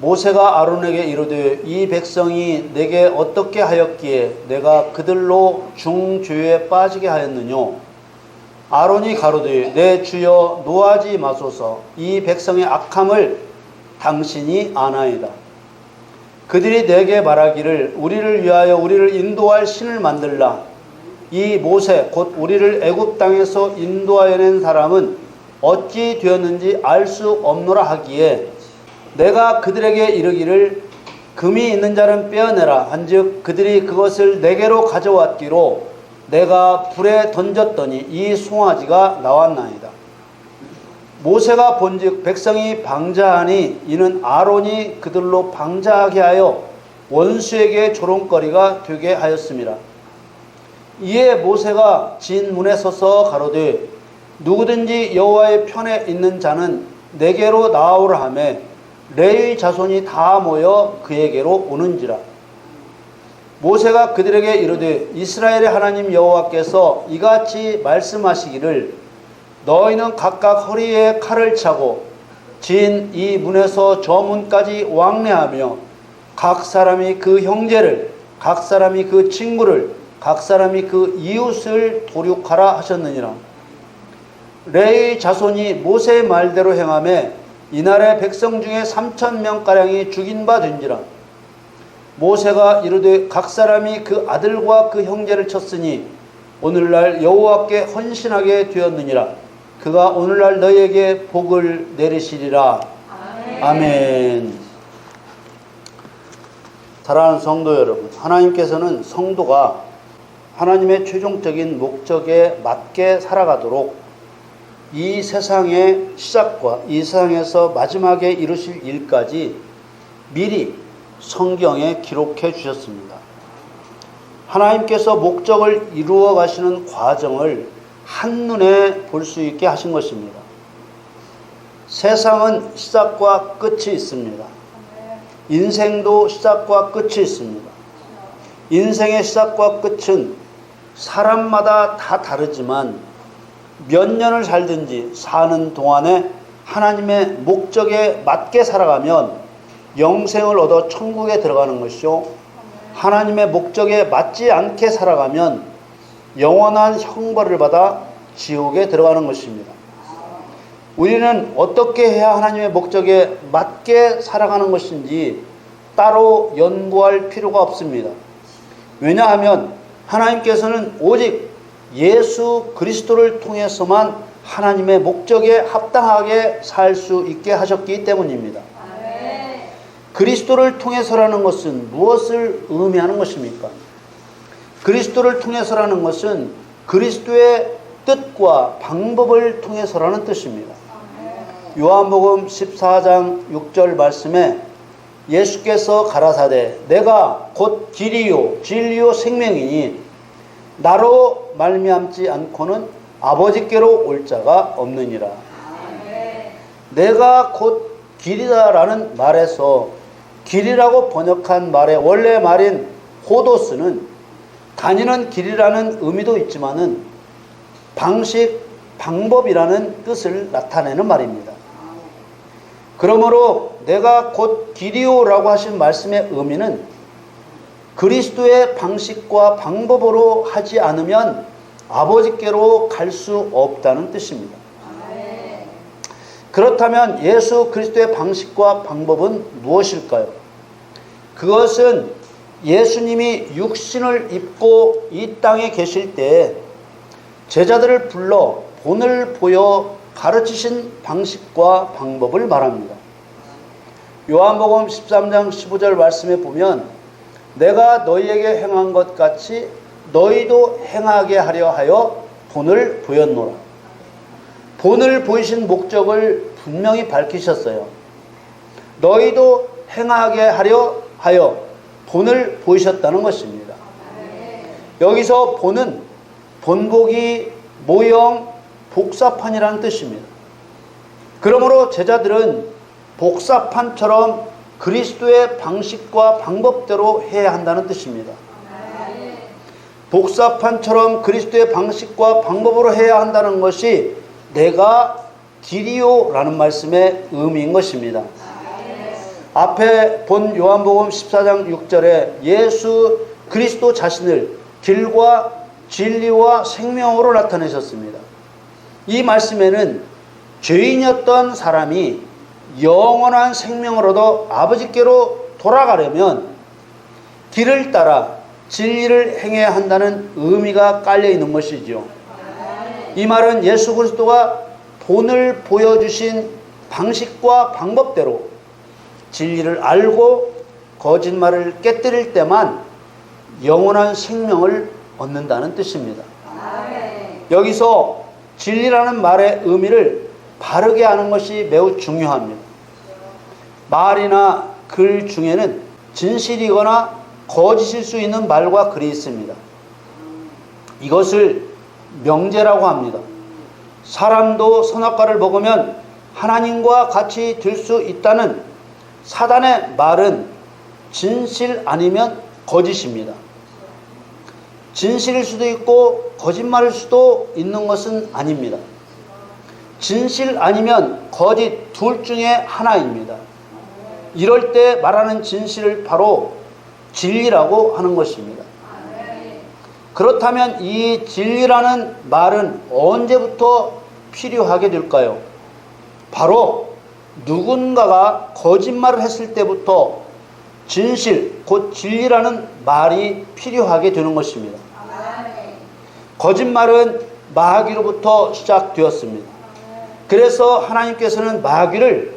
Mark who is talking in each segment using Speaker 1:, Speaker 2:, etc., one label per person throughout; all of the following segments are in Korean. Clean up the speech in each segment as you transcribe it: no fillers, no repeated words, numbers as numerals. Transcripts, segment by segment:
Speaker 1: 모세가 아론에게 이르되 이 백성이 내게 어떻게 하였기에 내가 그들로 중죄에 빠지게 하였느뇨. 아론이 가로되 내 주여 노하지 마소서. 이 백성의 악함을 당신이 아나이다. 그들이 내게 말하기를 우리를 위하여 우리를 인도할 신을 만들라. 이 모세 곧 우리를 애굽 땅에서 인도하여 낸 사람은 어찌 되었는지 알 수 없노라 하기에 내가 그들에게 이르기를 금이 있는 자는 빼어내라 한즉 그들이 그것을 내게로 가져왔기로 내가 불에 던졌더니 이 송아지가 나왔나이다. 모세가 본즉 백성이 방자하니 이는 아론이 그들로 방자하게 하여 원수에게 조롱거리가 되게 하였습니다. 이에 모세가 진 문에 서서 가로되 누구든지 여호와의 편에 있는 자는 내게로 나아오라 하매 레위 자손이 다 모여 그에게로 오는지라. 모세가 그들에게 이르되 이스라엘의 하나님 여호와께서 이같이 말씀하시기를 너희는 각각 허리에 칼을 차고 진 이 문에서 저 문까지 왕래하며 각 사람이 그 형제를 각 사람이 그 친구를 각 사람이 그 이웃을 도륙하라 하셨느니라. 레위 자손이 모세의 말대로 행하며 이날에 백성 중에 3,000명가량이 죽인 바 된지라. 모세가 이르되 각 사람이 그 아들과 그 형제를 쳤으니 오늘날 여호와께 헌신하게 되었느니라. 그가 오늘날 너희에게 복을 내리시리라. 아멘. 아멘. 사랑하는 성도 여러분, 하나님께서는 성도가 하나님의 최종적인 목적에 맞게 살아가도록 이 세상의 시작과 이 세상에서 마지막에 이루실 일까지 미리 성경에 기록해 주셨습니다. 하나님께서 목적을 이루어 가시는 과정을 한눈에 볼 수 있게 하신 것입니다. 세상은 시작과 끝이 있습니다. 인생도 시작과 끝이 있습니다. 인생의 시작과 끝은 사람마다 다 다르지만 몇 년을 살든지 사는 동안에 하나님의 목적에 맞게 살아가면 영생을 얻어 천국에 들어가는 것이요, 하나님의 목적에 맞지 않게 살아가면 영원한 형벌을 받아 지옥에 들어가는 것입니다. 우리는 어떻게 해야 하나님의 목적에 맞게 살아가는 것인지 따로 연구할 필요가 없습니다. 왜냐하면 하나님께서는 오직 예수 그리스도를 통해서만 하나님의 목적에 합당하게 살 수 있게 하셨기 때문입니다. 그리스도를 통해서라는 것은 무엇을 의미하는 것입니까? 그리스도를 통해서라는 것은 그리스도의 뜻과 방법을 통해서라는 뜻입니다. 요한복음 14장 6절 말씀에 예수께서 가라사대 내가 곧 길이요 진리요 생명이니 나로 말미암지 않고는 아버지께로 올 자가 없느니라. 내가 곧 길이다라는 말에서 길이라고 번역한 말의 원래 말인 호도스는 다니는 길이라는 의미도 있지만은 방식, 방법이라는 뜻을 나타내는 말입니다. 그러므로 내가 곧 길이요라고 하신 말씀의 의미는 그리스도의 방식과 방법으로 하지 않으면 아버지께로 갈 수 없다는 뜻입니다. 그렇다면 예수 그리스도의 방식과 방법은 무엇일까요? 그것은 예수님이 육신을 입고 이 땅에 계실 때 제자들을 불러 본을 보여 가르치신 방식과 방법을 말합니다. 요한복음 13장 15절 말씀에 보면 내가 너희에게 행한 것 같이 너희도 행하게 하려 하여 본을 보였노라. 본을 보이신 목적을 분명히 밝히셨어요. 너희도 행하게 하려 하여 본을 보이셨다는 것입니다. 여기서 본은 본보기, 모형, 복사판이라는 뜻입니다. 그러므로 제자들은 복사판처럼 그리스도의 방식과 방법대로 해야 한다는 뜻입니다. 복사판처럼 그리스도의 방식과 방법으로 해야 한다는 것이 내가 길이요라는 말씀의 의미인 것입니다. 앞에 본 요한복음 14장 6절에 예수 그리스도 자신을 길과 진리와 생명으로 나타내셨습니다. 이 말씀에는 죄인이었던 사람이 영원한 생명을 얻어 아버지께로 돌아가려면 길을 따라 진리를 행해야 한다는 의미가 깔려 있는 것이지요. 이 말은 예수 그리스도가 본을 보여주신 방식과 방법대로 진리를 알고 거짓말을 깨뜨릴 때만 영원한 생명을 얻는다는 뜻입니다. 여기서 진리라는 말의 의미를 바르게 아는 것이 매우 중요합니다. 말이나 글 중에는 진실이거나 거짓일 수 있는 말과 글이 있습니다. 이것을 명제라고 합니다. 사람도 선악과를 먹으면 하나님과 같이 될 수 있다는 사단의 말은 진실 아니면 거짓입니다. 진실일 수도 있고 거짓말일 수도 있는 것은 아닙니다. 진실 아니면 거짓 둘 중에 하나입니다. 이럴 때 말하는 진실을 바로 진리라고 하는 것입니다. 그렇다면 이 진리라는 말은 언제부터 필요하게 될까요? 바로 누군가가 거짓말을 했을 때부터 진실, 곧 진리라는 말이 필요하게 되는 것입니다. 거짓말은 마귀로부터 시작되었습니다. 그래서 하나님께서는 마귀를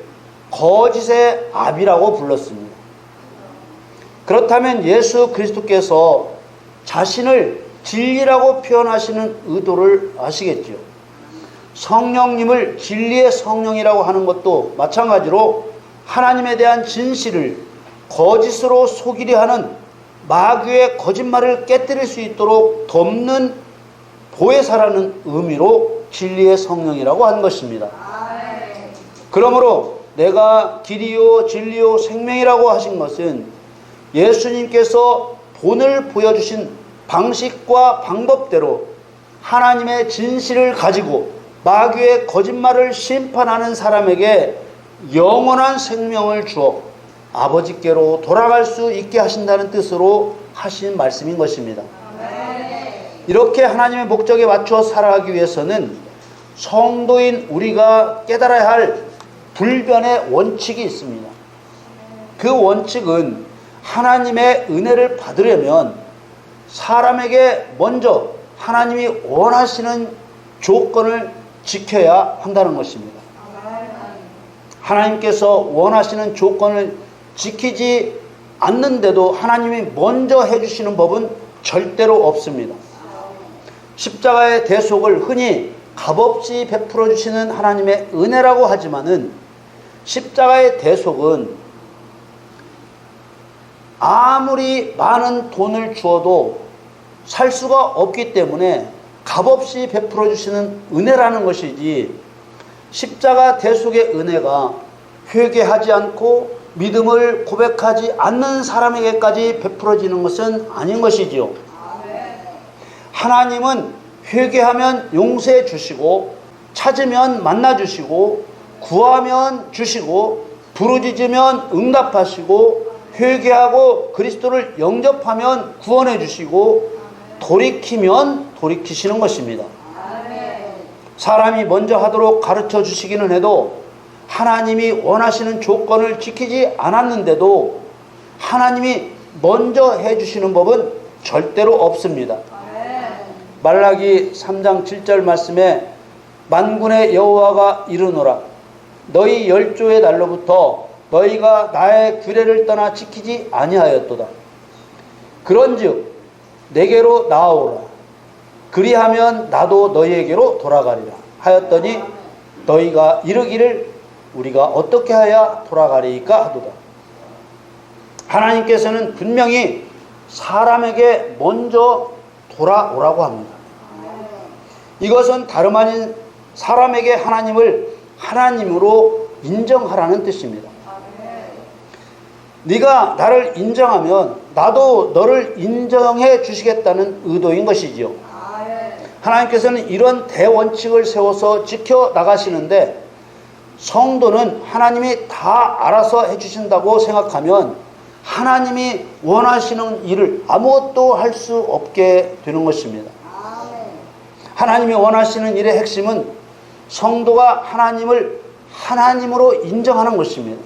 Speaker 1: 거짓의 아비라고 불렀습니다. 그렇다면 예수 그리스도께서 자신을 진리라고 표현하시는 의도를 아시겠지요? 성령님을 진리의 성령이라고 하는 것도 마찬가지로 하나님에 대한 진실을 거짓으로 속이려 하는 마귀의 거짓말을 깨뜨릴 수 있도록 돕는 보혜사라는 의미로 진리의 성령이라고 한 것입니다. 그러므로 내가 길이요 진리요 생명이라고 하신 것은 예수님께서 본을 보여주신 방식과 방법대로 하나님의 진실을 가지고 마귀의 거짓말을 심판하는 사람에게 영원한 생명을 주어 아버지께로 돌아갈 수 있게 하신다는 뜻으로 하신 말씀인 것입니다. 이렇게 하나님의 목적에 맞춰 살아가기 위해서는 성도인 우리가 깨달아야 할 불변의 원칙이 있습니다. 그 원칙은 하나님의 은혜를 받으려면 사람에게 먼저 하나님이 원하시는 조건을 지켜야 한다는 것입니다. 하나님께서 원하시는 조건을 지키지 않는데도 하나님이 먼저 해주시는 법은 절대로 없습니다. 십자가의 대속을 흔히 값없이 베풀어 주시는 하나님의 은혜라고 하지만은 십자가의 대속은 아무리 많은 돈을 주어도 살 수가 없기 때문에 값없이 베풀어 주시는 은혜라는 것이지, 십자가 대속의 은혜가 회개하지 않고 믿음을 고백하지 않는 사람에게까지 베풀어지는 것은 아닌 것이지요. 하나님은 회개하면 용서해 주시고, 찾으면 만나 주시고, 구하면 주시고, 부르짖으면 응답하시고, 회개하고 그리스도를 영접하면 구원해 주시고, 돌이키면 돌이키시는 것입니다. 사람이 먼저 하도록 가르쳐 주시기는 해도 하나님이 원하시는 조건을 지키지 않았는데도 하나님이 먼저 해주시는 법은 절대로 없습니다. 말라기 3장 7절 말씀에 만군의 여호와가 이르노라, 너희 열조의 날로부터 너희가 나의 규례를 떠나 지키지 아니하였도다. 그런즉 내게로 나아오라. 그리하면 나도 너희에게로 돌아가리라 하였더니 너희가 이르기를 우리가 어떻게 하여 돌아가리이까 하도다. 하나님께서는 분명히 사람에게 먼저 돌아오라고 합니다. 이것은 다름 아닌 사람에게 하나님을 하나님으로 인정하라는 뜻입니다. 네가 나를 인정하면 나도 너를 인정해 주시겠다는 의도인 것이지요. 하나님께서는 이런 대원칙을 세워서 지켜나가시는데 성도는 하나님이 다 알아서 해주신다고 생각하면 하나님이 원하시는 일을 아무것도 할 수 없게 되는 것입니다. 하나님이 원하시는 일의 핵심은 성도가 하나님을 하나님으로 인정하는 것입니다.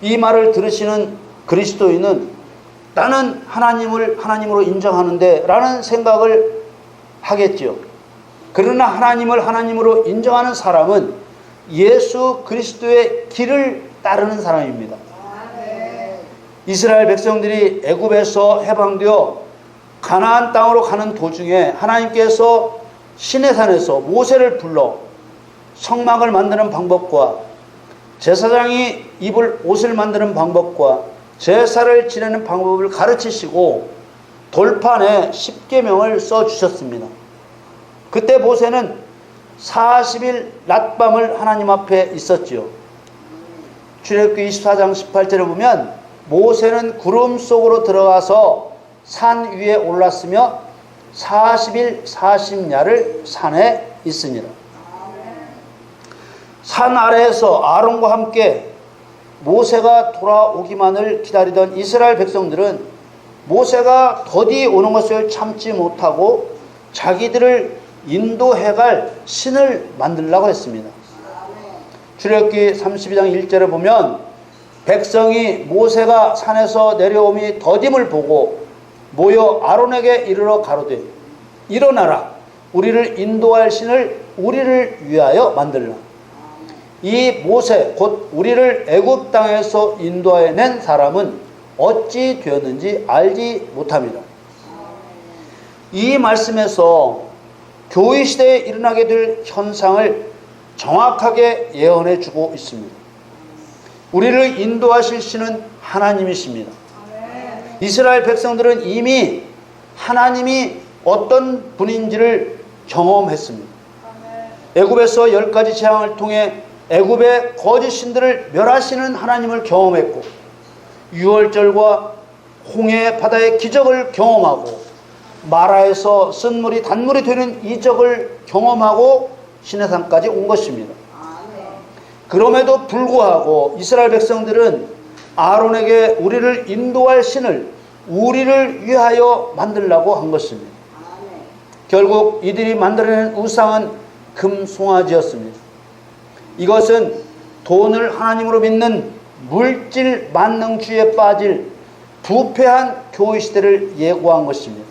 Speaker 1: 이 말을 들으시는 그리스도인은 나는 하나님을 하나님으로 인정하는데 라는 생각을 하겠지요. 그러나 하나님을 하나님으로 인정하는 사람은 예수 그리스도의 길을 따르는 사람입니다. 이스라엘 백성들이 애굽에서 해방되어 가나안 땅으로 가는 도중에 하나님께서 시내산에서 모세를 불러 성막을 만드는 방법과 제사장이 입을 옷을 만드는 방법과 제사를 지내는 방법을 가르치시고 돌판에 십계명을 써주셨습니다. 그때 모세는 40일 낮밤을 하나님 앞에 있었지요. 출애굽기 24장 18절에 보면 모세는 구름 속으로 들어가서 산 위에 올랐으며 40일 40야를 산에 있으니라. 산 아래에서 아론과 함께 모세가 돌아오기만을 기다리던 이스라엘 백성들은 모세가 더디 오는 것을 참지 못하고 자기들을 인도해갈 신을 만들려고 했습니다. 출애굽기 32장 1절에 보면 백성이 모세가 산에서 내려오니 더딤을 보고 모여 아론에게 이르러 가로되 일어나라 우리를 인도할 신을 우리를 위하여 만들라. 이 모세 곧 우리를 애굽 땅에서 인도해 낸 사람은 어찌 되었는지 알지 못합니다. 이 말씀에서 교회 시대에 일어나게 될 현상을 정확하게 예언해 주고 있습니다. 우리를 인도하실 신은 하나님이십니다. 이스라엘 백성들은 이미 하나님이 어떤 분인지를 경험했습니다. 애굽에서 10가지 재앙을 통해 애굽의 거짓 신들을 멸하시는 하나님을 경험했고 유월절과 홍해 바다의 기적을 경험하고 마라에서 쓴물이 단물이 되는 이적을 경험하고 시내산까지 온 것입니다. 그럼에도 불구하고 이스라엘 백성들은 아론에게 우리를 인도할 신을 우리를 위하여 만들라고 한 것입니다. 결국 이들이 만들어낸 우상은 금송아지였습니다. 이것은 돈을 하나님으로 믿는 물질 만능주의에 빠질 부패한 교회 시대를 예고한 것입니다.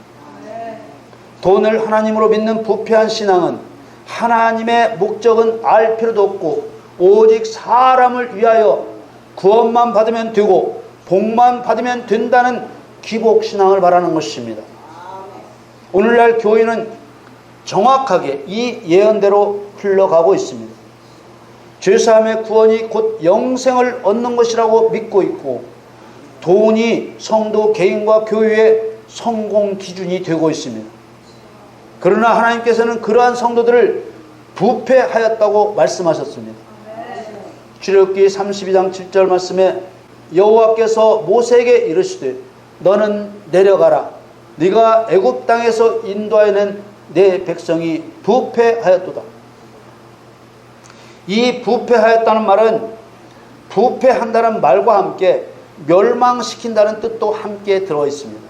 Speaker 1: 돈을 하나님으로 믿는 부패한 신앙은 하나님의 목적은 알 필요도 없고 오직 사람을 위하여 구원만 받으면 되고 복만 받으면 된다는 기복신앙을 말하는 것입니다. 오늘날 교회는 정확하게 이 예언대로 흘러가고 있습니다. 죄사함의 구원이 곧 영생을 얻는 것이라고 믿고 있고 돈이 성도 개인과 교회의 성공 기준이 되고 있습니다. 그러나 하나님께서는 그러한 성도들을 부패하였다고 말씀하셨습니다. 출애굽기 32장 7절 말씀에 여호와께서 모세에게 이르시되 너는 내려가라 네가 애굽 땅에서 인도하여낸 내 백성이 부패하였도다. 이 부패하였다는 말은 부패한다는 말과 함께 멸망시킨다는 뜻도 함께 들어 있습니다.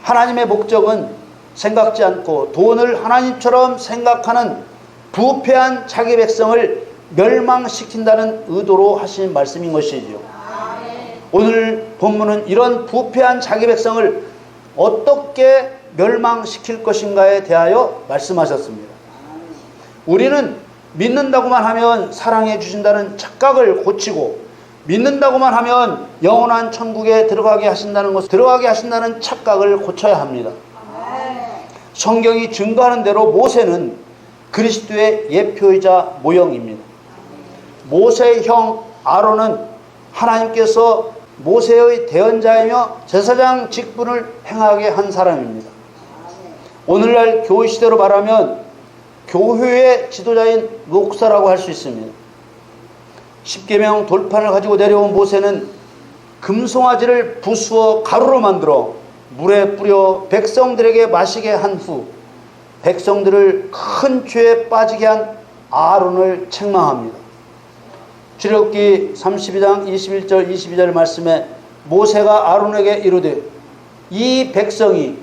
Speaker 1: 하나님의 목적은 생각지 않고 돈을 하나님처럼 생각하는 부패한 자기 백성을 멸망시킨다는 의도로 하신 말씀인 것이죠. 오늘 본문은 이런 부패한 자기 백성을 어떻게 멸망시킬 것인가에 대하여 말씀하셨습니다. 우리는 믿는다고만 하면 사랑해 주신다는 착각을 고치고 믿는다고만 하면 영원한 천국에 들어가게 하신다는 착각을 고쳐야 합니다. 성경이 증거하는 대로 모세는 그리스도의 예표이자 모형입니다. 모세의 형 아론은 하나님께서 모세의 대언자이며 제사장 직분을 행하게 한 사람입니다. 오늘날 교회 시대로 말하면 교회의 지도자인 목사라고 할 수 있습니다. 십계명 돌판을 가지고 내려온 모세는 금송아지를 부수어 가루로 만들어 물에 뿌려 백성들에게 마시게 한 후 백성들을 큰 죄에 빠지게 한 아론을 책망합니다. 출애굽기 32장 21절 22절 말씀에 모세가 아론에게 이르되 이 백성이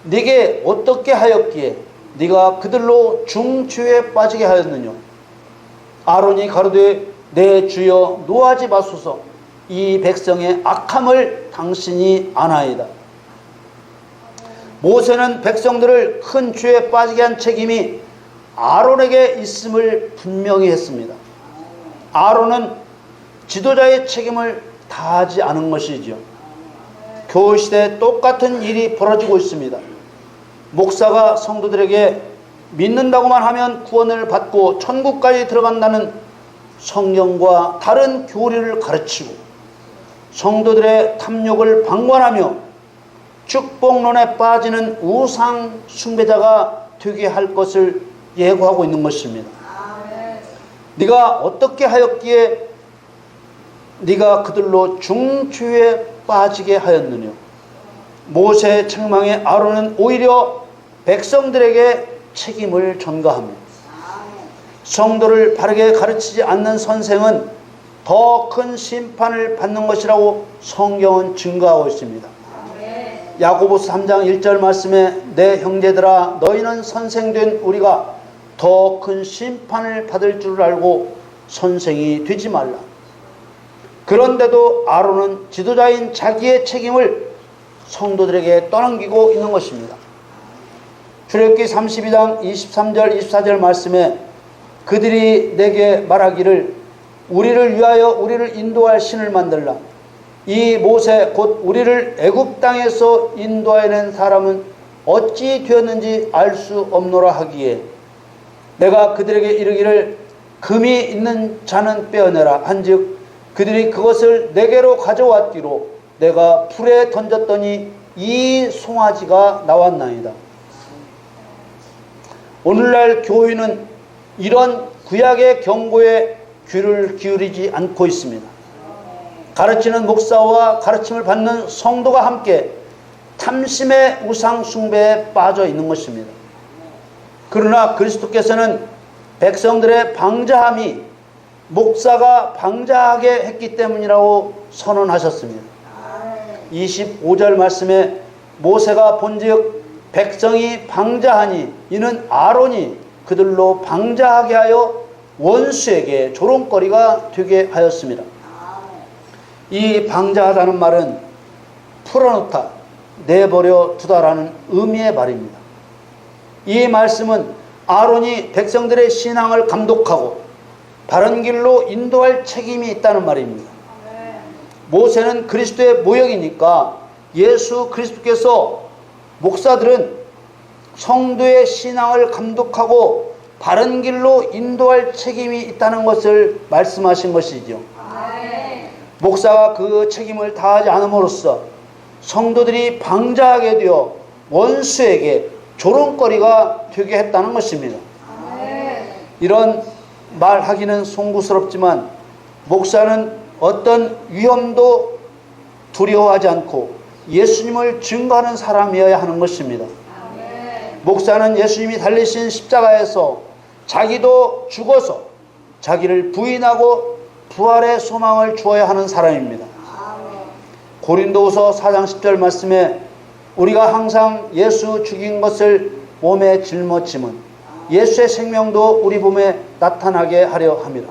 Speaker 1: 네게 어떻게 하였기에 네가 그들로 중죄에 빠지게 하였느냐. 아론이 가로되 내 주여 노하지 마소서. 이 백성의 악함을 당신이 아나이다. 모세는 백성들을 큰 죄에 빠지게 한 책임이 아론에게 있음을 분명히 했습니다. 아론은 지도자의 책임을 다하지 않은 것이지요. 교회시대에 똑같은 일이 벌어지고 있습니다. 목사가 성도들에게 믿는다고만 하면 구원을 받고 천국까지 들어간다는 성경과 다른 교리를 가르치고 성도들의 탐욕을 방관하며 축복론에 빠지는 우상 숭배자가 되게 할 것을 예고하고 있는 것입니다. 네가 어떻게 하였기에 네가 그들로 중죄에 빠지게 하였느냐. 모세의 책망에 아론은 오히려 백성들에게 책임을 전가합니다. 성도를 바르게 가르치지 않는 선생은 더 큰 심판을 받는 것이라고 성경은 증거하고 있습니다. 야고보서 3장 1절 말씀에 내 형제들아 너희는 선생된 우리가 더 큰 심판을 받을 줄 알고 선생이 되지 말라. 그런데도 아론은 지도자인 자기의 책임을 성도들에게 떠넘기고 있는 것입니다. 출애굽기 32장 23절 24절 말씀에 그들이 내게 말하기를 우리를 위하여 우리를 인도할 신을 만들라. 이 모세 곧 우리를 애굽 땅에서 인도해낸 사람은 어찌 되었는지 알 수 없노라 하기에 내가 그들에게 이르기를 금이 있는 자는 빼어내라 한즉 그들이 그것을 내게로 가져왔기로 내가 풀에 던졌더니 이 송아지가 나왔나이다. 오늘날 교회는 이런 구약의 경고에 귀를 기울이지 않고 있습니다. 가르치는 목사와 가르침을 받는 성도가 함께 탐심의 우상 숭배에 빠져 있는 것입니다. 그러나 그리스도께서는 백성들의 방자함이 목사가 방자하게 했기 때문이라고 선언하셨습니다. 25절 말씀에 모세가 본즉 백성이 방자하니 이는 아론이 그들로 방자하게 하여 원수에게 조롱거리가 되게 하였습니다. 이 방자하다는 말은 풀어놓다, 내버려 두다라는 의미의 말입니다. 이 말씀은 아론이 백성들의 신앙을 감독하고 바른 길로 인도할 책임이 있다는 말입니다. 모세는 그리스도의 모형이니까 예수 그리스도께서 목사들은 성도의 신앙을 감독하고 바른 길로 인도할 책임이 있다는 것을 말씀하신 것이죠. 목사가 그 책임을 다하지 않음으로써 성도들이 방자하게 되어 원수에게 조롱거리가 되게 했다는 것입니다. 이런 말하기는 송구스럽지만 목사는 어떤 위험도 두려워하지 않고 예수님을 증거하는 사람이어야 하는 것입니다. 목사는 예수님이 달리신 십자가에서 자기도 죽어서 자기를 부인하고 부활의 소망을 주어야 하는 사람입니다. 고린도후서 4장 10절 말씀에 우리가 항상 예수 죽인 것을 몸에 짊어짐은 예수의 생명도 우리 몸에 나타나게 하려 함이라.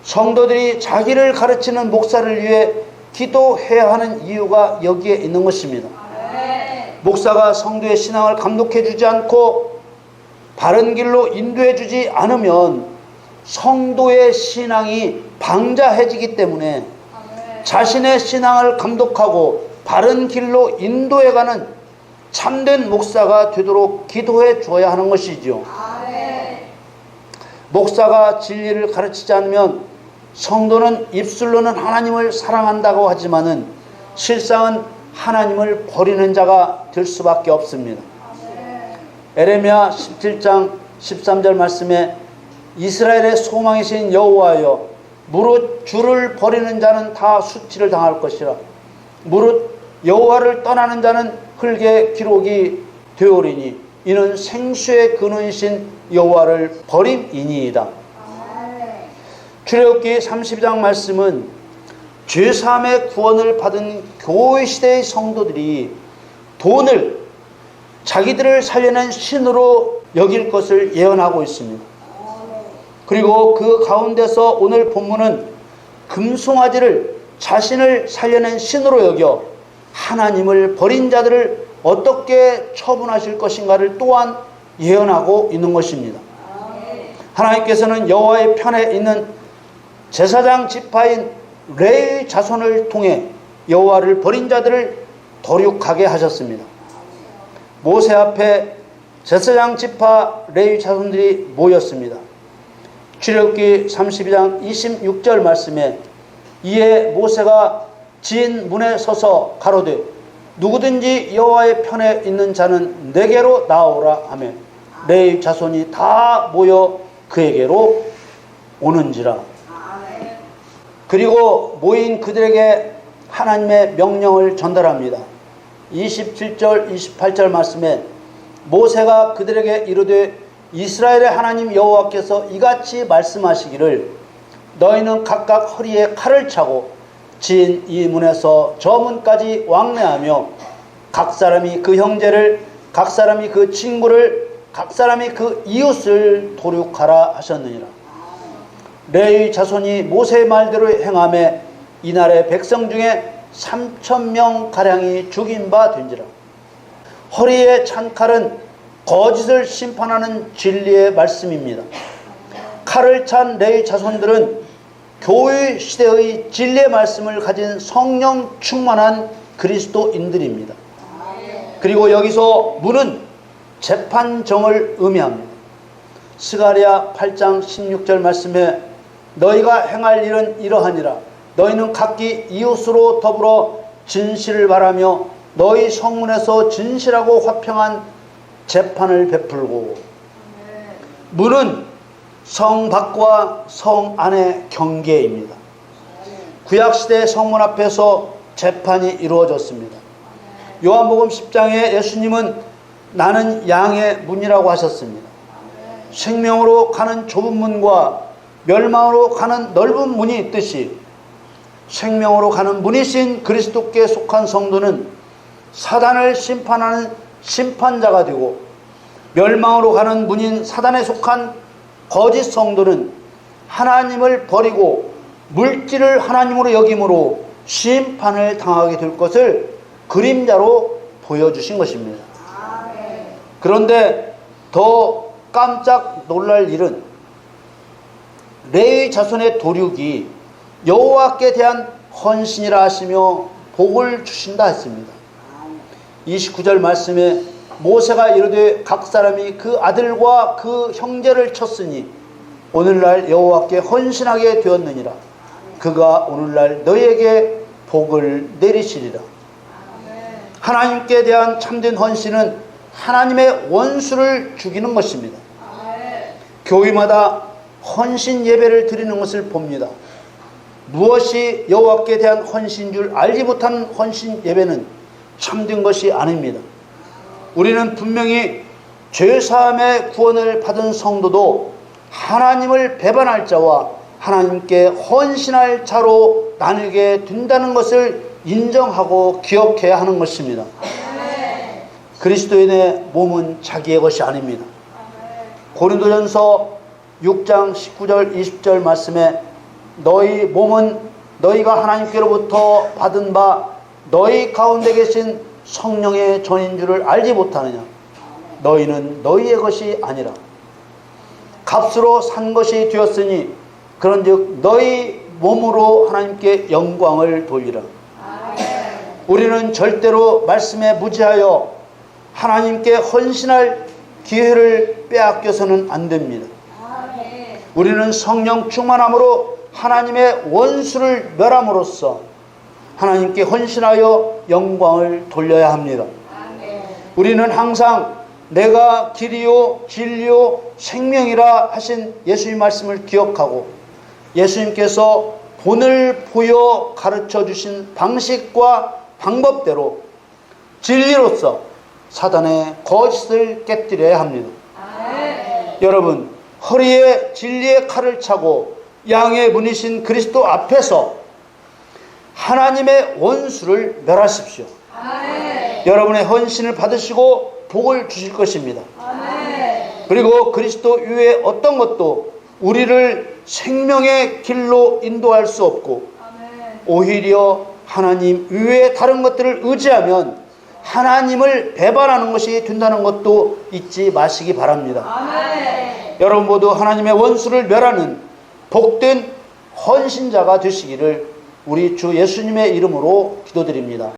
Speaker 1: 성도들이 자기를 가르치는 목사를 위해 기도해야 하는 이유가 여기에 있는 것입니다. 목사가 성도의 신앙을 감독해 주지 않고 바른 길로 인도해 주지 않으면 성도의 신앙이 방자해지기 때문에 자신의 신앙을 감독하고 바른 길로 인도해가는 참된 목사가 되도록 기도해 줘야 하는 것이죠. 목사가 진리를 가르치지 않으면 성도는 입술로는 하나님을 사랑한다고 하지만은 실상은 하나님을 버리는 자가 될 수밖에 없습니다. 에레미야 17장 13절 말씀에 이스라엘의 소망이신 여호와여 무릇 주를 버리는 자는 다 수치를 당할 것이라 무릇 여호와를 떠나는 자는 흙의 기록이 되오리니 이는 생수의 근원이신 여호와를 버림이니이다. 출애굽기 32장 말씀은 죄사함의 구원을 받은 교회 시대의 성도들이 돈을 자기들을 살려낸 신으로 여길 것을 예언하고 있습니다. 그리고 그 가운데서 오늘 본문은 금송아지를 자신을 살려낸 신으로 여겨 하나님을 버린 자들을 어떻게 처분하실 것인가를 또한 예언하고 있는 것입니다. 하나님께서는 여호와의 편에 있는 제사장 지파인 레위 자손을 통해 여호와를 버린 자들을 도륙하게 하셨습니다. 모세 앞에 제사장 지파 레위 자손들이 모였습니다. 출애굽기 32장 26절 말씀에 이에 모세가 진 문에 서서 가로되 누구든지 여호와의 편에 있는 자는 내게로 나오라 하며 레위 자손이 다 모여 그에게로 오는지라. 그리고 모인 그들에게 하나님의 명령을 전달합니다. 27절 28절 말씀에 모세가 그들에게 이르되 이스라엘의 하나님 여호와께서 이같이 말씀하시기를 너희는 각각 허리에 칼을 차고 진 이 문에서 저 문까지 왕래하며 각 사람이 그 형제를 각 사람이 그 친구를 각 사람이 그 이웃을 도륙하라 하셨느니라. 레위 자손이 모세의 말대로 행하매 이날의 백성 중에 3,000명 가량이 죽인 바 된지라. 허리에 찬 칼은 거짓을 심판하는 진리의 말씀입니다. 칼을 찬 레위 자손들은 교회 시대의 진리의 말씀을 가진 성령 충만한 그리스도인들입니다. 그리고 여기서 문은 재판정을 의미합니다. 스가랴 8장 16절 말씀에 너희가 행할 일은 이러하니라. 너희는 각기 이웃으로 더불어 진실을 바라며 너희 성문에서 진실하고 화평한 재판을 베풀고. 문은 성 밖과 성 안의 경계입니다. 구약시대 성문 앞에서 재판이 이루어졌습니다. 요한복음 10장에 예수님은 나는 양의 문이라고 하셨습니다. 생명으로 가는 좁은 문과 멸망으로 가는 넓은 문이 있듯이 생명으로 가는 문이신 그리스도께 속한 성도는 사단을 심판하는 심판자가 되고, 멸망으로 가는 문인 사단에 속한 거짓 성도는 하나님을 버리고 물질을 하나님으로 여김으로 심판을 당하게 될 것을 그림자로 보여주신 것입니다. 그런데 더 깜짝 놀랄 일은 레위 자손의 도륙이 여호와께 대한 헌신이라 하시며 복을 주신다 했습니다. 29절 말씀에 모세가 이르되 각 사람이 그 아들과 그 형제를 쳤으니 오늘날 여호와께 헌신하게 되었느니라. 그가 오늘날 너희에게 복을 내리시리라. 하나님께 대한 참된 헌신은 하나님의 원수를 죽이는 것입니다. 교회마다 헌신 예배를 드리는 것을 봅니다. 무엇이 여호와께 대한 헌신인 줄 알지 못하는 헌신 예배는 참된 것이 아닙니다. 우리는 분명히 죄사함의 구원을 받은 성도도 하나님을 배반할 자와 하나님께 헌신할 자로 나누게 된다는 것을 인정하고 기억해야 하는 것입니다. 그리스도인의 몸은 자기의 것이 아닙니다. 고린도전서 6장 19절 20절 말씀에 너희 몸은 너희가 하나님께로부터 받은 바 너희 가운데 계신 성령의 전인 줄을 알지 못하느냐. 너희는 너희의 것이 아니라 값으로 산 것이 되었으니 그런즉 너희 몸으로 하나님께 영광을 돌리라. 우리는 절대로 말씀에 무지하여 하나님께 헌신할 기회를 빼앗겨서는 안 됩니다. 우리는 성령 충만함으로 하나님의 원수를 멸함으로써 하나님께 헌신하여 영광을 돌려야 합니다. 우리는 항상 내가 길이요 진리요 생명이라 하신 예수님 말씀을 기억하고 예수님께서 본을 보여 가르쳐 주신 방식과 방법대로 진리로서 사단의 거짓을 깨뜨려야 합니다. 여러분, 허리에 진리의 칼을 차고 양의 문이신 그리스도 앞에서 하나님의 원수를 멸하십시오. 여러분의 헌신을 받으시고 복을 주실 것입니다. 그리고 그리스도 위에 어떤 것도 우리를 생명의 길로 인도할 수 없고 오히려 하나님 위에 다른 것들을 의지하면 하나님을 배반하는 것이 된다는 것도 잊지 마시기 바랍니다. 여러분 모두 하나님의 원수를 멸하는 복된 헌신자가 되시기를 우리 주 예수님의 이름으로 기도드립니다.